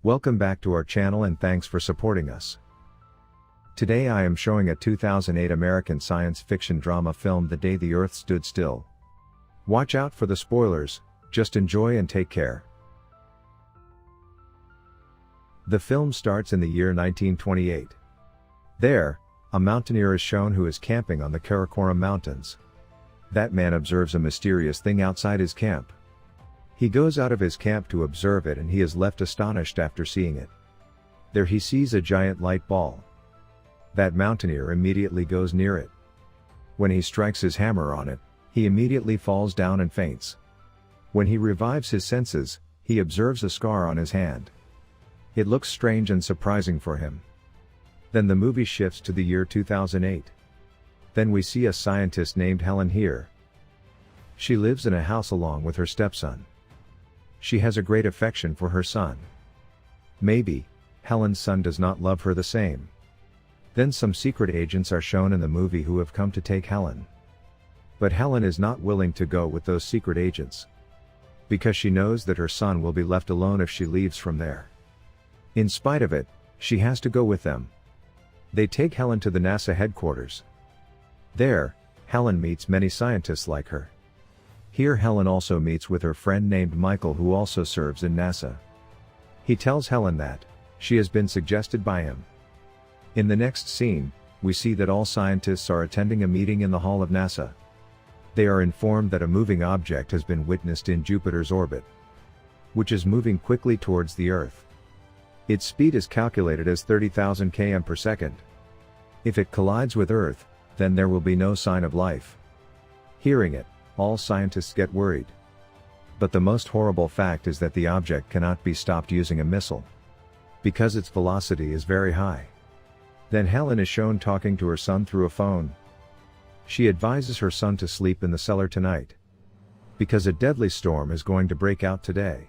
Welcome back to our channel and thanks for supporting us. Today I am showing a 2008 American science fiction drama film The Day the Earth Stood Still. Watch out for the spoilers, just enjoy and take care. The film starts in the year 1928. There, a mountaineer is shown who is camping on the Karakoram Mountains. That man observes a mysterious thing outside his camp. He goes out of his camp to observe it and he is left astonished after seeing it. There he sees a giant light ball. That mountaineer immediately goes near it. When he strikes his hammer on it, he immediately falls down and faints. When he revives his senses, he observes a scar on his hand. It looks strange and surprising for him. Then the movie shifts to the year 2008. Then we see a scientist named Helen here. She lives in a house along with her stepson. She has a great affection for her son. Maybe, Helen's son does not love her the same. Then some secret agents are shown in the movie who have come to take Helen. But Helen is not willing to go with those secret agents. Because she knows that her son will be left alone if she leaves from there. In spite of it, she has to go with them. They take Helen to the NASA headquarters. There, Helen meets many scientists like her. Here Helen also meets with her friend named Michael who also serves in NASA. He tells Helen that she has been suggested by him. In the next scene, we see that all scientists are attending a meeting in the hall of NASA. They are informed that a moving object has been witnessed in Jupiter's orbit, which is moving quickly towards the Earth. Its speed is calculated as 30,000 km per second. If it collides with Earth, then there will be no sign of life. Hearing it, all scientists get worried. But the most horrible fact is that the object cannot be stopped using a missile, because its velocity is very high. Then Helen is shown talking to her son through a phone. She advises her son to sleep in the cellar tonight, because a deadly storm is going to break out today.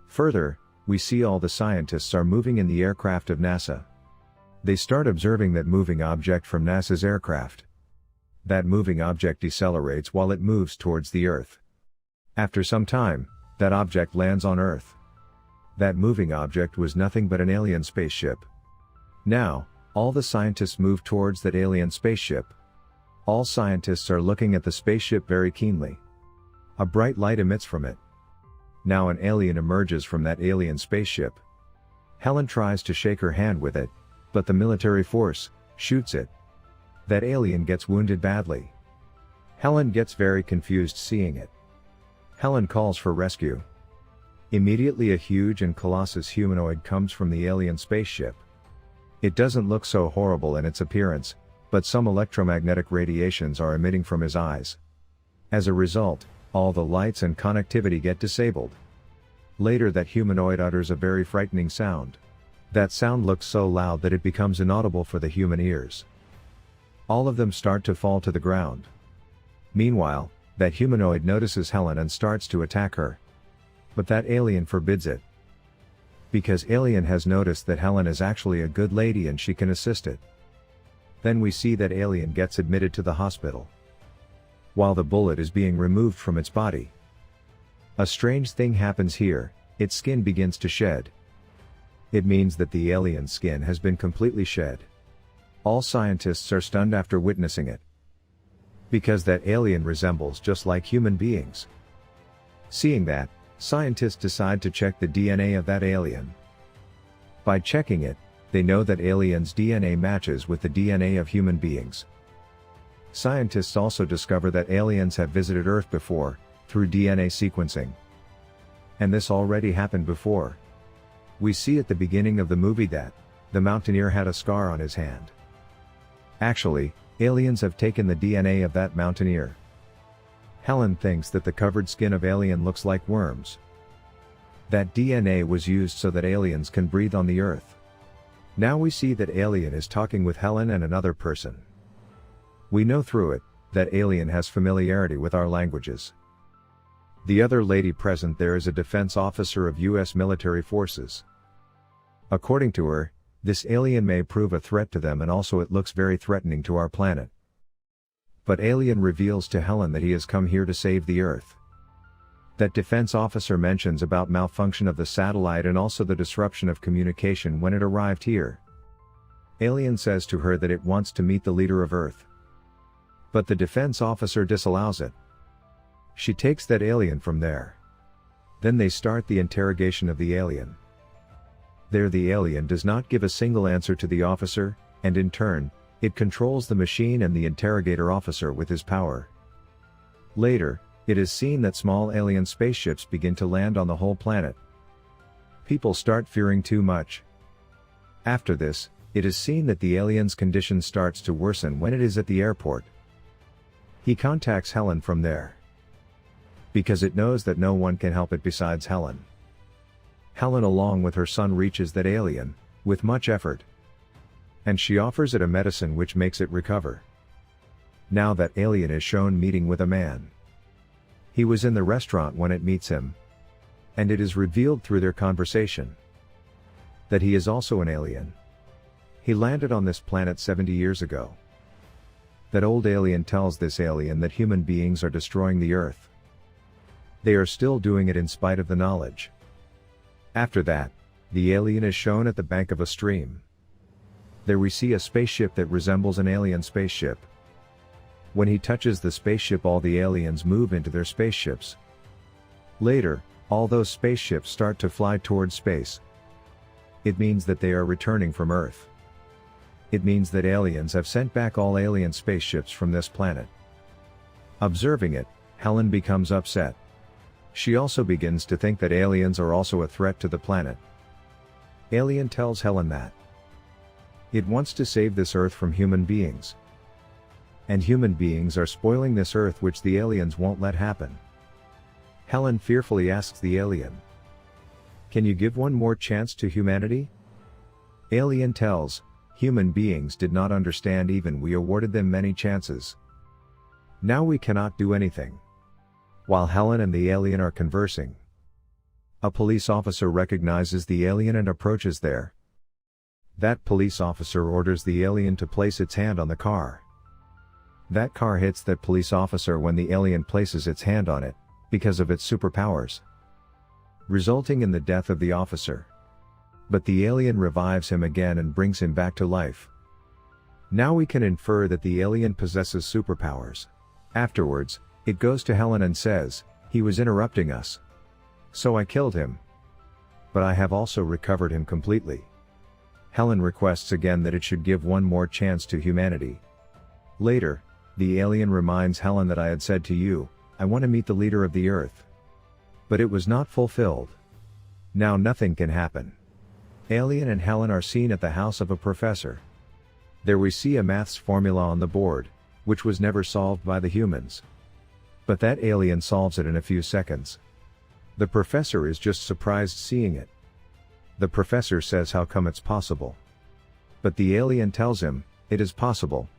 Further, we see all the scientists are moving in the aircraft of NASA. They start observing that moving object from NASA's aircraft. That moving object decelerates while it moves towards the Earth. After some time, that object lands on Earth. That moving object was nothing but an alien spaceship. Now, all the scientists move towards that alien spaceship. All scientists are looking at the spaceship very keenly. A bright light emits from it. Now an alien emerges from that alien spaceship. Helen tries to shake her hand with it, but the military force shoots it. That alien gets wounded badly. Helen gets very confused seeing it. Helen calls for rescue. Immediately a huge and colossus humanoid comes from the alien spaceship. It doesn't look so horrible in its appearance, but some electromagnetic radiations are emitting from his eyes. As a result, all the lights and connectivity get disabled. Later that humanoid utters a very frightening sound. That sound looks so loud that it becomes inaudible for the human ears. All of them start to fall to the ground. Meanwhile, that humanoid notices Helen and starts to attack her. But that alien forbids it. Because alien has noticed that Helen is actually a good lady and she can assist it. Then we see that alien gets admitted to the hospital. While the bullet is being removed from its body, a strange thing happens here, its skin begins to shed. It means that the alien's skin has been completely shed. All scientists are stunned after witnessing it. Because that alien resembles just like human beings. Seeing that, scientists decide to check the DNA of that alien. By checking it, they know that alien's DNA matches with the DNA of human beings. Scientists also discover that aliens have visited Earth before, through DNA sequencing. And this already happened before. We see at the beginning of the movie that the mountaineer had a scar on his hand. Actually, aliens have taken the DNA of that mountaineer. Helen thinks that the covered skin of alien looks like worms. That DNA was used so that aliens can breathe on the Earth. Now we see that alien is talking with Helen and another person. We know through it, that alien has familiarity with our languages. The other lady present there is a defense officer of US military forces. According to her, this alien may prove a threat to them and also it looks very threatening to our planet. But alien reveals to Helen that he has come here to save the Earth. That defense officer mentions about malfunction of the satellite and also the disruption of communication when it arrived here. Alien says to her that it wants to meet the leader of Earth. But the defense officer disallows it. She takes that alien from there. Then they start the interrogation of the alien. There the alien does not give a single answer to the officer, and in turn, it controls the machine and the interrogator officer with his power. Later, it is seen that small alien spaceships begin to land on the whole planet. People start fearing too much. After this, it is seen that the alien's condition starts to worsen when it is at the airport. He contacts Helen from there, because it knows that no one can help it besides Helen. Helen along with her son reaches that alien, with much effort. And she offers it a medicine which makes it recover. Now that alien is shown meeting with a man. He was in the restaurant when it meets him. And it is revealed through their conversation that he is also an alien. He landed on this planet 70 years ago. That old alien tells this alien that human beings are destroying the Earth. They are still doing it in spite of the knowledge. After that, the alien is shown at the bank of a stream. There we see a spaceship that resembles an alien spaceship. When he touches the spaceship, all the aliens move into their spaceships. Later, all those spaceships start to fly towards space. It means that they are returning from Earth. It means that aliens have sent back all alien spaceships from this planet. Observing it, Helen becomes upset. She also begins to think that aliens are also a threat to the planet. Alien tells Helen that it wants to save this Earth from human beings. And human beings are spoiling this Earth, which the aliens won't let happen. Helen fearfully asks the alien, "Can you give one more chance to humanity?" Alien tells, "Human beings did not understand even we awarded them many chances. Now we cannot do anything." While Helen and the alien are conversing, a police officer recognizes the alien and approaches there. That police officer orders the alien to place its hand on the car. That car hits that police officer when the alien places its hand on it, because of its superpowers, resulting in the death of the officer. But the alien revives him again and brings him back to life. Now we can infer that the alien possesses superpowers. Afterwards, it goes to Helen and says, "He was interrupting us. So I killed him. But I have also recovered him completely." Helen requests again that it should give one more chance to humanity. Later, the alien reminds Helen that I had said to you, "I want to meet the leader of the Earth." But it was not fulfilled. Now nothing can happen. Alien and Helen are seen at the house of a professor. There we see a maths formula on the board, which was never solved by the humans. But that alien solves it in a few seconds. The professor is just surprised seeing it. The professor says how come it's possible. But the alien tells him, it is possible.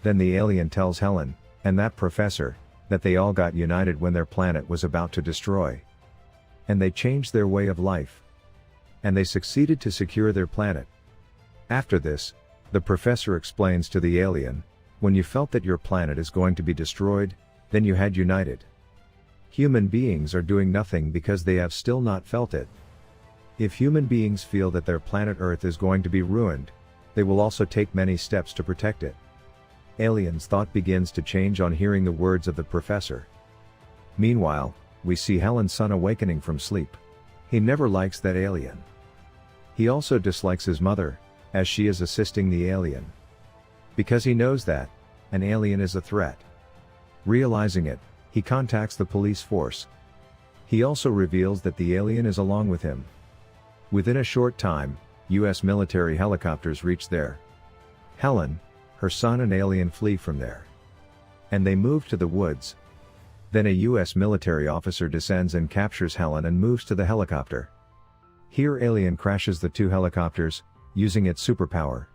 Then the alien tells Helen, and that professor, that they all got united when their planet was about to destroy. And they changed their way of life. And they succeeded to secure their planet. After this, the professor explains to the alien, when you felt that your planet is going to be destroyed, then you had united. Human beings are doing nothing because they have still not felt it. If human beings feel that their planet Earth is going to be ruined, they will also take many steps to protect it. Alien's thought begins to change on hearing the words of the professor. Meanwhile, we see Helen's son awakening from sleep. He never likes that alien. He also dislikes his mother, as she is assisting the alien. Because he knows that an alien is a threat. Realizing it, he contacts the police force. He also reveals that the alien is along with him. Within a short time, US military helicopters reach there. Helen, her son and alien flee from there. And they move to the woods. Then a US military officer descends and captures Helen and moves to the helicopter. Here alien crashes the two helicopters, using its superpower.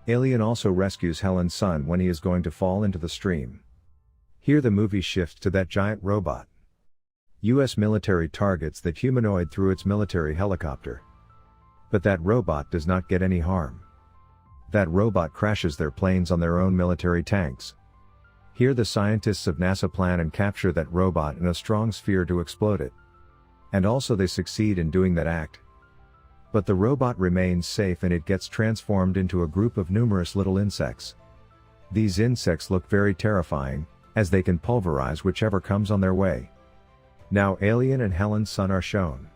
Alien also rescues Helen's son when he is going to fall into the stream. Here the movie shifts to that giant robot. US military targets that humanoid through its military helicopter. But that robot does not get any harm. That robot crashes their planes on their own military tanks. Here the scientists of NASA plan and capture that robot in a strong sphere to explode it. And also they succeed in doing that act. But the robot remains safe and it gets transformed into a group of numerous little insects. These insects look very terrifying, as they can pulverize whichever comes on their way. Now Alien and Helen's son are shown.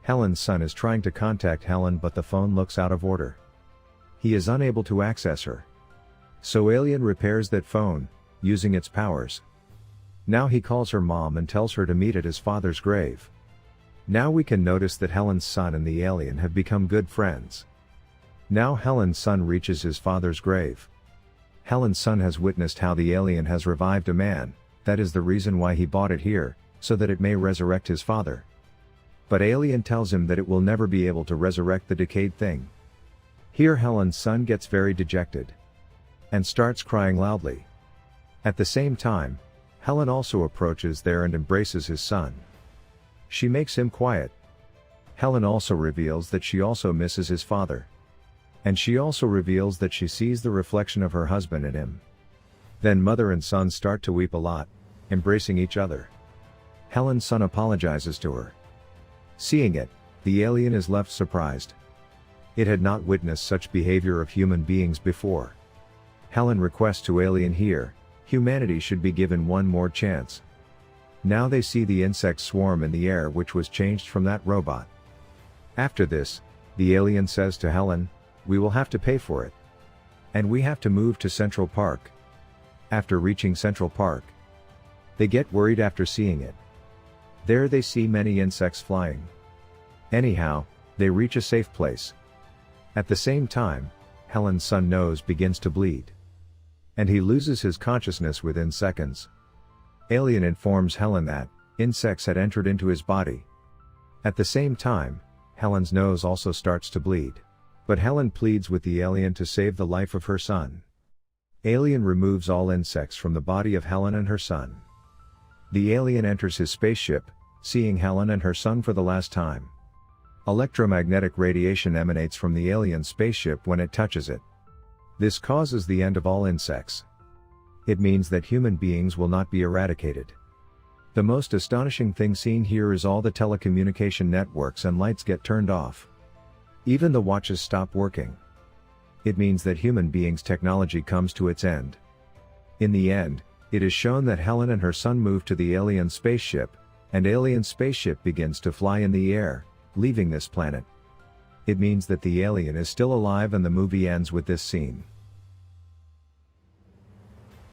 Helen's son is trying to contact Helen but the phone looks out of order. He is unable to access her. So Alien repairs that phone, using its powers. Now he calls her mom and tells her to meet at his father's grave. Now we can notice that Helen's son and the alien have become good friends. Now Helen's son reaches his father's grave. Helen's son has witnessed how the alien has revived a man, that is the reason why he bought it here, so that it may resurrect his father. But Alien tells him that it will never be able to resurrect the decayed thing. Here Helen's son gets very dejected. And starts crying loudly. At the same time, Helen also approaches there and embraces his son. She makes him quiet. Helen also reveals that she also misses his father. And she also reveals that she sees the reflection of her husband in him. Then mother and son start to weep a lot, embracing each other. Helen's son apologizes to her. Seeing it, the alien is left surprised. It had not witnessed such behavior of human beings before. Helen requests to Alien here, humanity should be given one more chance. Now they see the insects swarm in the air which was changed from that robot. After this, the alien says to Helen, we will have to pay for it. And we have to move to Central Park. After reaching Central Park, they get worried after seeing it. There they see many insects flying. Anyhow, they reach a safe place. At the same time, Helen's son's nose begins to bleed. And he loses his consciousness within seconds. Alien informs Helen that insects had entered into his body. At the same time, Helen's nose also starts to bleed. But Helen pleads with the alien to save the life of her son. Alien removes all insects from the body of Helen and her son. The alien enters his spaceship, seeing Helen and her son for the last time. Electromagnetic radiation emanates from the alien spaceship when it touches it. This causes the end of all insects. It means that human beings will not be eradicated. The most astonishing thing seen here is all the telecommunication networks and lights get turned off. Even the watches stop working. It means that human beings' technology comes to its end. In the end, it is shown that Helen and her son move to the alien spaceship, and alien spaceship begins to fly in the air, leaving this planet. It means that the alien is still alive and the movie ends with this scene.